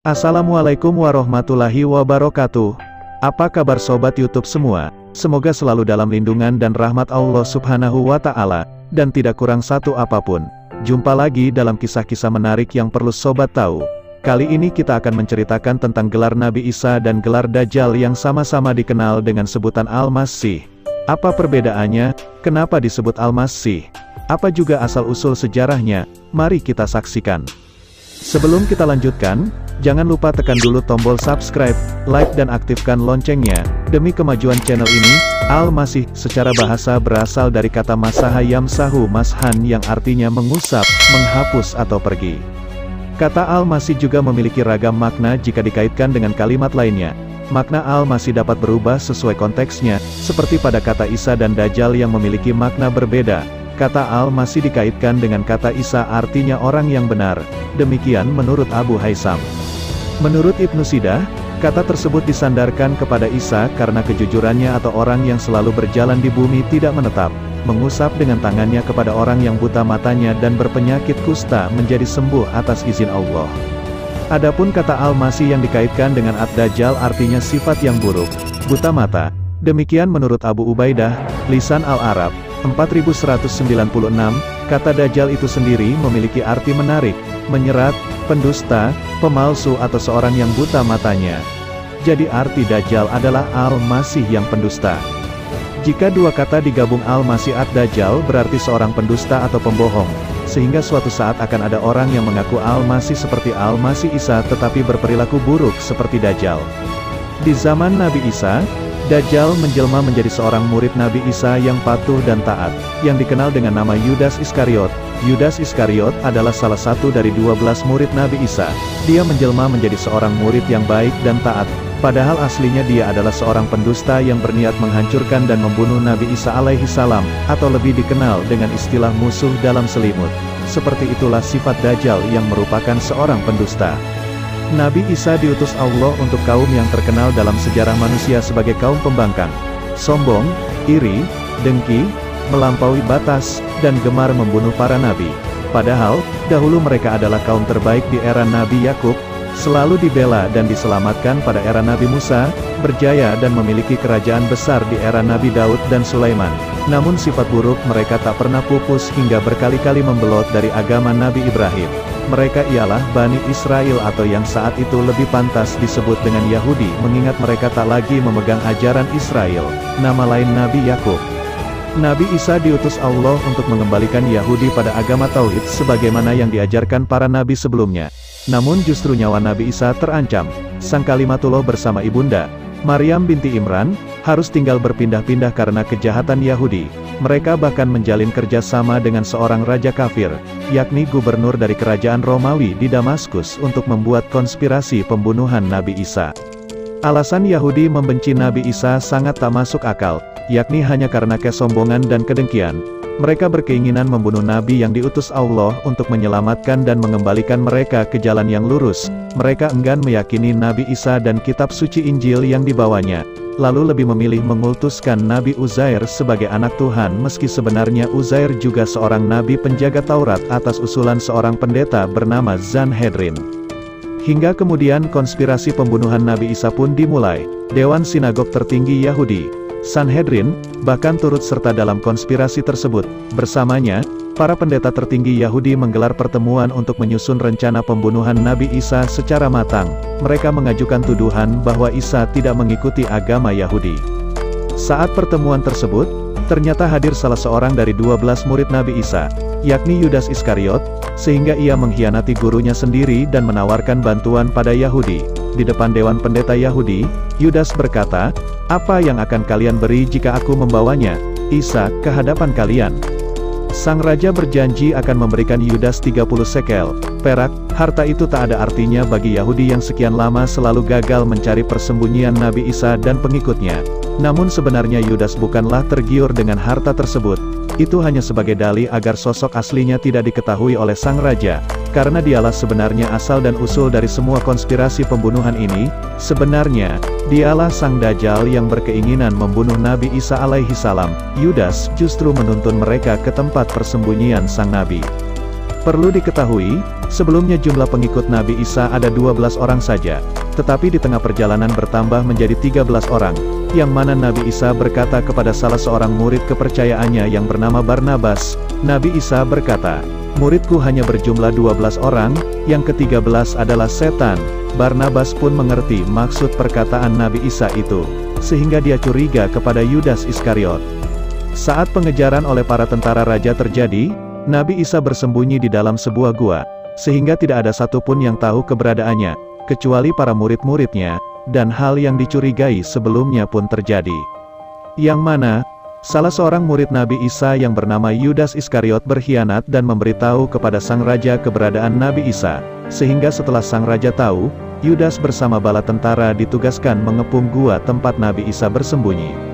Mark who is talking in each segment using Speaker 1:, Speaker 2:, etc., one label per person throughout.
Speaker 1: Assalamualaikum warahmatullahi wabarakatuh. Apa kabar sobat YouTube semua? Semoga selalu dalam lindungan dan rahmat Allah Subhanahu wa Ta'ala, dan tidak kurang satu apapun. Jumpa lagi dalam kisah-kisah menarik yang perlu sobat tahu. Kali ini kita akan menceritakan tentang gelar Nabi Isa dan gelar Dajjal yang sama-sama dikenal dengan sebutan Al-Masih. Apa perbedaannya? Kenapa disebut Al-Masih? Apa juga asal-usul sejarahnya? Mari kita saksikan. Sebelum kita lanjutkan, jangan lupa tekan dulu tombol subscribe, like dan aktifkan loncengnya, demi kemajuan channel ini. Al-Masih secara bahasa berasal dari kata masaha yamsahu mashan yang artinya mengusap, menghapus atau pergi. Kata Al-Masih juga memiliki ragam makna jika dikaitkan dengan kalimat lainnya. Makna Al-Masih dapat berubah sesuai konteksnya, seperti pada kata Isa dan Dajjal yang memiliki makna berbeda. Kata Al-Masih dikaitkan dengan kata Isa artinya orang yang benar. Demikian menurut Abu Haysam. Menurut Ibnu Sidah, kata tersebut disandarkan kepada Isa karena kejujurannya atau orang yang selalu berjalan di bumi tidak menetap, mengusap dengan tangannya kepada orang yang buta matanya dan berpenyakit kusta menjadi sembuh atas izin Allah. Adapun kata Al-Masih yang dikaitkan dengan Ad-Dajjal artinya sifat yang buruk, buta mata. Demikian menurut Abu Ubaidah, Lisan Al-Arab, 4196, kata Dajjal itu sendiri memiliki arti menarik, menyerat, pendusta, pemalsu atau seorang yang buta matanya. Jadi arti Dajjal adalah Al-Masih yang pendusta. Jika dua kata digabung Al-Masih Ad-Dajjal berarti seorang pendusta atau pembohong, sehingga suatu saat akan ada orang yang mengaku Al-Masih seperti Al-Masih Isa tetapi berperilaku buruk seperti Dajjal. Di zaman Nabi Isa, Dajjal menjelma menjadi seorang murid Nabi Isa yang patuh dan taat, yang dikenal dengan nama Yudas Iskariot. Yudas Iskariot adalah salah satu dari 12 murid Nabi Isa. Dia menjelma menjadi seorang murid yang baik dan taat, padahal aslinya dia adalah seorang pendusta yang berniat menghancurkan dan membunuh Nabi Isa alaihi salam, atau lebih dikenal dengan istilah musuh dalam selimut. Seperti itulah sifat Dajjal yang merupakan seorang pendusta. Nabi Isa diutus Allah untuk kaum yang terkenal dalam sejarah manusia sebagai kaum pembangkang, sombong, iri, dengki, melampaui batas, dan gemar membunuh para nabi. Padahal, dahulu mereka adalah kaum terbaik di era Nabi Yakub, selalu dibela dan diselamatkan pada era Nabi Musa, berjaya dan memiliki kerajaan besar di era Nabi Daud dan Sulaiman. Namun sifat buruk mereka tak pernah pupus hingga berkali-kali membelot dari agama Nabi Ibrahim. Mereka ialah Bani Israel atau yang saat itu lebih pantas disebut dengan Yahudi mengingat mereka tak lagi memegang ajaran Israel, nama lain Nabi Yakub. Nabi Isa diutus Allah untuk mengembalikan Yahudi pada agama Tauhid sebagaimana yang diajarkan para nabi sebelumnya. Namun justru nyawa Nabi Isa terancam. Sang Kalimatullah bersama ibunda, Maryam binti Imran, harus tinggal berpindah-pindah karena kejahatan Yahudi. Mereka bahkan menjalin kerjasama dengan seorang raja kafir, yakni gubernur dari kerajaan Romawi di Damaskus untuk membuat konspirasi pembunuhan Nabi Isa. Alasan Yahudi membenci Nabi Isa sangat tak masuk akal, yakni hanya karena kesombongan dan kedengkian. Mereka berkeinginan membunuh Nabi yang diutus Allah untuk menyelamatkan dan mengembalikan mereka ke jalan yang lurus. Mereka enggan meyakini Nabi Isa dan kitab suci Injil yang dibawanya, lalu lebih memilih mengultuskan Nabi Uzair sebagai anak Tuhan meski sebenarnya Uzair juga seorang nabi penjaga Taurat atas usulan seorang pendeta bernama Sanhedrin. Hingga kemudian konspirasi pembunuhan Nabi Isa pun dimulai. Dewan Sinagog tertinggi Yahudi, Sanhedrin, bahkan turut serta dalam konspirasi tersebut. Bersamanya, para pendeta tertinggi Yahudi menggelar pertemuan untuk menyusun rencana pembunuhan Nabi Isa secara matang. Mereka mengajukan tuduhan bahwa Isa tidak mengikuti agama Yahudi. Saat pertemuan tersebut, ternyata hadir salah seorang dari 12 murid Nabi Isa, yakni Yudas Iskariot, sehingga ia mengkhianati gurunya sendiri dan menawarkan bantuan pada Yahudi. Di depan Dewan Pendeta Yahudi, Yudas berkata, "Apa yang akan kalian beri jika aku membawanya, Isa, ke hadapan kalian?" Sang raja berjanji akan memberikan Yudas 30 sekel perak. Harta itu tak ada artinya bagi Yahudi yang sekian lama selalu gagal mencari persembunyian Nabi Isa dan pengikutnya. Namun sebenarnya Yudas bukanlah tergiur dengan harta tersebut. Itu hanya sebagai dalih agar sosok aslinya tidak diketahui oleh sang raja, karena dialah sebenarnya asal dan usul dari semua konspirasi pembunuhan ini. Sebenarnya, dialah sang Dajjal yang berkeinginan membunuh Nabi Isa alaihi salam. Yudas justru menuntun mereka ke tempat persembunyian sang nabi. Perlu diketahui, sebelumnya jumlah pengikut Nabi Isa ada 12 orang saja, tetapi di tengah perjalanan bertambah menjadi 13 orang, yang mana Nabi Isa berkata kepada salah seorang murid kepercayaannya yang bernama Barnabas. Nabi Isa berkata, "Muridku hanya berjumlah 12 orang, yang ke-13 adalah setan." Barnabas pun mengerti maksud perkataan Nabi Isa itu, sehingga dia curiga kepada Yudas Iskariot. Saat pengejaran oleh para tentara raja terjadi, Nabi Isa bersembunyi di dalam sebuah gua, sehingga tidak ada satupun yang tahu keberadaannya, kecuali para murid-muridnya, dan hal yang dicurigai sebelumnya pun terjadi. Yang mana, salah seorang murid Nabi Isa yang bernama Yudas Iskariot berkhianat dan memberitahu kepada sang raja keberadaan Nabi Isa, sehingga setelah sang raja tahu, Yudas bersama bala tentara ditugaskan mengepung gua tempat Nabi Isa bersembunyi.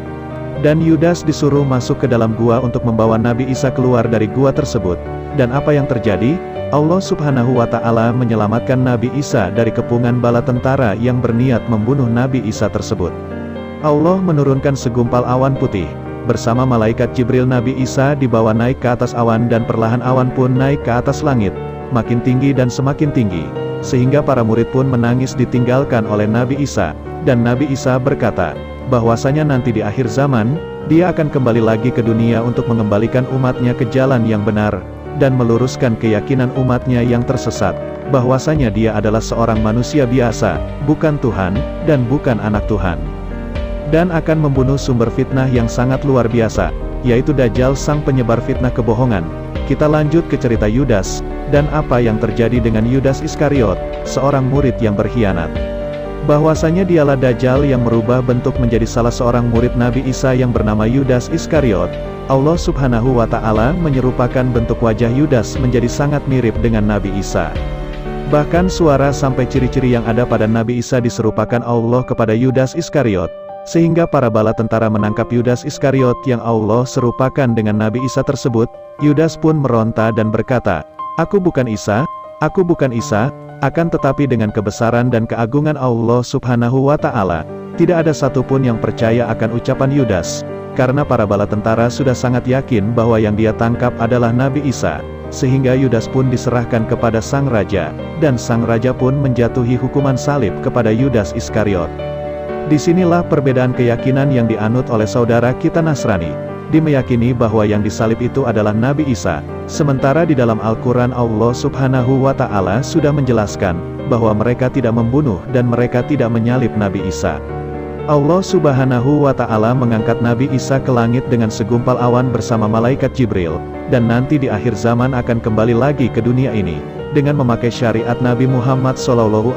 Speaker 1: Dan Yudas disuruh masuk ke dalam gua untuk membawa Nabi Isa keluar dari gua tersebut. Dan apa yang terjadi? Allah Subhanahu wa Ta'ala menyelamatkan Nabi Isa dari kepungan bala tentara yang berniat membunuh Nabi Isa tersebut. Allah menurunkan segumpal awan putih. Bersama malaikat Jibril, Nabi Isa dibawa naik ke atas awan, dan perlahan awan pun naik ke atas langit, makin tinggi dan semakin tinggi, sehingga para murid pun menangis ditinggalkan oleh Nabi Isa. Dan Nabi Isa berkata, bahwasanya nanti di akhir zaman, dia akan kembali lagi ke dunia untuk mengembalikan umatnya ke jalan yang benar, dan meluruskan keyakinan umatnya yang tersesat, bahwasanya dia adalah seorang manusia biasa, bukan Tuhan, dan bukan anak Tuhan. Dan akan membunuh sumber fitnah yang sangat luar biasa, yaitu Dajjal, sang penyebar fitnah kebohongan. Kita lanjut ke cerita Yudas, dan apa yang terjadi dengan Yudas Iskariot, seorang murid yang berkhianat. Bahwasanya dialah Dajjal yang merubah bentuk menjadi salah seorang murid Nabi Isa yang bernama Yudas Iskariot. Allah Subhanahu wa Ta'ala menyerupakan bentuk wajah Yudas menjadi sangat mirip dengan Nabi Isa. Bahkan suara sampai ciri-ciri yang ada pada Nabi Isa diserupakan Allah kepada Yudas Iskariot, sehingga para bala tentara menangkap Yudas Iskariot yang Allah serupakan dengan Nabi Isa tersebut. Yudas pun meronta dan berkata, "Aku bukan Isa, aku bukan Isa." Akan tetapi dengan kebesaran dan keagungan Allah Subhanahu wa Ta'ala, tidak ada satupun yang percaya akan ucapan Yudas, karena para bala tentara sudah sangat yakin bahwa yang dia tangkap adalah Nabi Isa, sehingga Yudas pun diserahkan kepada sang raja, dan sang raja pun menjatuhi hukuman salib kepada Yudas Iskariot. Disinilah perbedaan keyakinan yang dianut oleh saudara kita Nasrani. Dia meyakini bahwa yang disalib itu adalah Nabi Isa, sementara di dalam Al-Quran Allah Subhanahu wa Ta'ala sudah menjelaskan bahwa mereka tidak membunuh dan mereka tidak menyalib Nabi Isa. Allah Subhanahu wa Ta'ala mengangkat Nabi Isa ke langit dengan segumpal awan bersama malaikat Jibril, dan nanti di akhir zaman akan kembali lagi ke dunia ini dengan memakai syariat Nabi Muhammad SAW,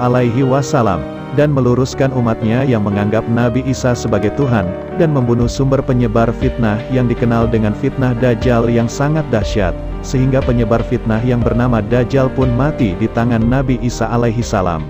Speaker 1: dan meluruskan umatnya yang menganggap Nabi Isa sebagai Tuhan, dan membunuh sumber penyebar fitnah yang dikenal dengan fitnah Dajjal yang sangat dahsyat, sehingga penyebar fitnah yang bernama Dajjal pun mati di tangan Nabi Isa alaihissalam.